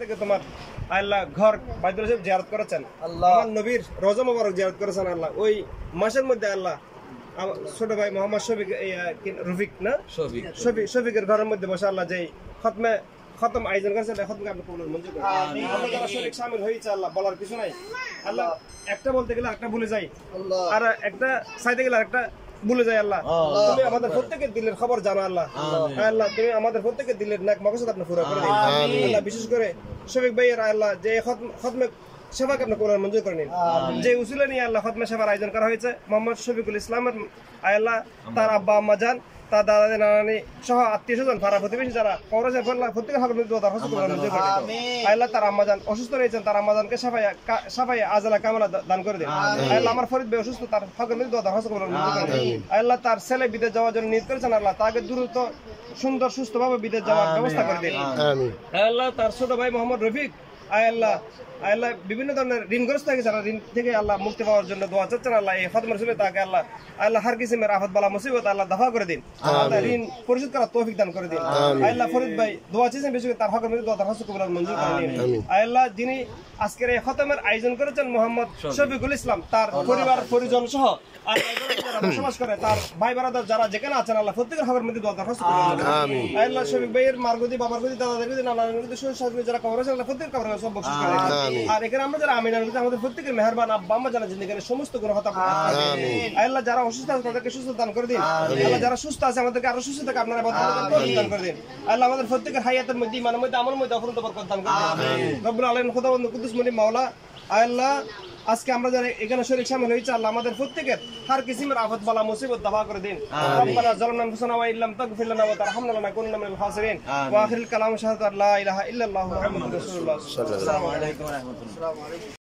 থেকে তোমার আল্লাহ ঘর বাইতুল শরীফ জিয়ারত করেছেন, আমার নবীর রওজা মোবারক জিয়ারত করেছেন আল্লাহ। ওই মাসের মধ্যে আল্লাহ ছোট ভাই মোহাম্মদ শফিক রফিক না শফিকের ঘরের মধ্যে বসে আল্লাহ যে খতম আয়োজন করেছেন, খতমকে আপনি কবুল মঞ্জুর করুন। আমরা যারা শরীক শামিল হয়েছে আল্লাহ বলার কিছু নাই, আল্লাহ একটা বলতে গেলে একটা ভুলে যাই, আর একটা চাইতে গেলে একটা ভুলে যাই। আল্লাহ তুমি আমাদের প্রত্যেকের দিলের খবর জানো আল্লাহ। আল্লাহ তুমি আমাদের প্রত্যেকের দিলের নেক মাকসাদ আপনি পুরো করে দিন আল্লাহ। বিশেষ করে শফিক ভাইয়ের আল্লাহ যে খতমে সেবাকে আপনি কবুল মঞ্জুর করে নিন। যে উসিলা নিয়ে আল্লাহ খতমে সেবার আয়োজন করা হয়েছে মোহাম্মদ শফিকুল ইসলামের আল্লাহ, তার আব্বা আম্মা যান, তার দাদা নানানি সহ আত্মীয় স্বজন পাড়া প্রতিবেশী যারা কংগ্রেসের প্রত্যেকের হকের মধ্যে আল্লাহ তার আম্মাজান অসুস্থ রয়েছেন, তার আম্মাজানকে সাফাই আজালা কামনা দান করে দিন আল্লাহ। আমার ফরিদ ভাই অসুস্থ, তার হকের মধ্যে আল্লাহ তার ছেলে বিদেশ যাওয়ার জন্য নিয়োগ করেছেন আল্লাহ, তাকে দ্রুত সুন্দর সুস্থভাবে বিদেশ যাওয়ার ব্যবস্থা করে দিন আল্লাহ। তার ছোট ভাই মোহাম্মদ রফিক আল্লাহ আল্লাহ বিভিন্ন ধরনের ঋণগ্রস্ত হয়ে গেছে, ঋণ থেকে আল্লাহ মুক্তি পাওয়ার জন্য দোয়া চাচ্ছেন আল্লাহ। এই ফাতেমা রসুল তাকে আল্লাহ আল্লাহ হার কিসিমের আফত বালা মুসিবত আল্লাহ দফা করে দিন, আল্লাহ ঋণ পরিশোধ করার তৌফিক দান করে দিন আল্লাহ। ফরিদ ভাই দোয়া চেয়েছেন বেশি তার হকের মধ্যে দোয়া দরখাস্ত কবুল মঞ্জুর করে দিন আল্লাহ। যিনি আজকের এই খতমের আয়োজন করেছেন মোহাম্মদ শফিকুল ইসলাম, তার পরিবার পরিজন সহ বসবাস করে তার ভাই বারাদার যারা যেখানে আছেন আল্লাহ প্রত্যেকের হকের মধ্যে দোয়া দরখাস্ত কবুল আল্লাহ। শফিক ভাইয়ের মারগুদি বাবার গুদি দাদাদের গুদি নানার গুদি শ্বশুর যারা কবর আছে আল্লাহ প্রত্যেকের কবর সব বকশিশ করে দিন। আর এখানে আমরা যারা আমিন আমাদের প্রত্যেকের মেহেরবান আব্বা আম্মা জানা জিন্দেগির সমস্ত গুনাহ হতা আল্লাহ। যারা অসুস্থ আছে তাদেরকে সুস্থ দান করে দিন আল্লাহ, যারা সুস্থ আছে আমাদেরকে আরো সুস্থ থাকে আপনারা দান করে দিন আল্লাহ। আমাদের প্রত্যেকের হায়াতের মধ্যে ইমানের মধ্যে আমলের মধ্যে অফুরন্ত বরকত দান করে দিন রব্বুল আলামিন খোদাবন্দ কুদ্দুস মুনি মাওলা আল্লাহ। আজকে আমরা যারা এখানে শরীক শামিল হয়েছে আল্লাহ আমাদের প্রত্যেকের হার কিসিমের আফত বালা মুসিবত দফা করে দিন। রব্বানা যালামনা আনফুসানা ওয়া ইল্লাম তাগফির লানা ওয়া তারহামনা লানাকুন্না মিনাল খাসিরিন ওয়া আখিরুল কালাম শাহাদাতু লা ইলাহা ইল্লাল্লাহু মুহাম্মাদুর রাসূলুল্লাহ। আসসালামু আলাইকুম ওয়া রাহমাতুল্লাহ।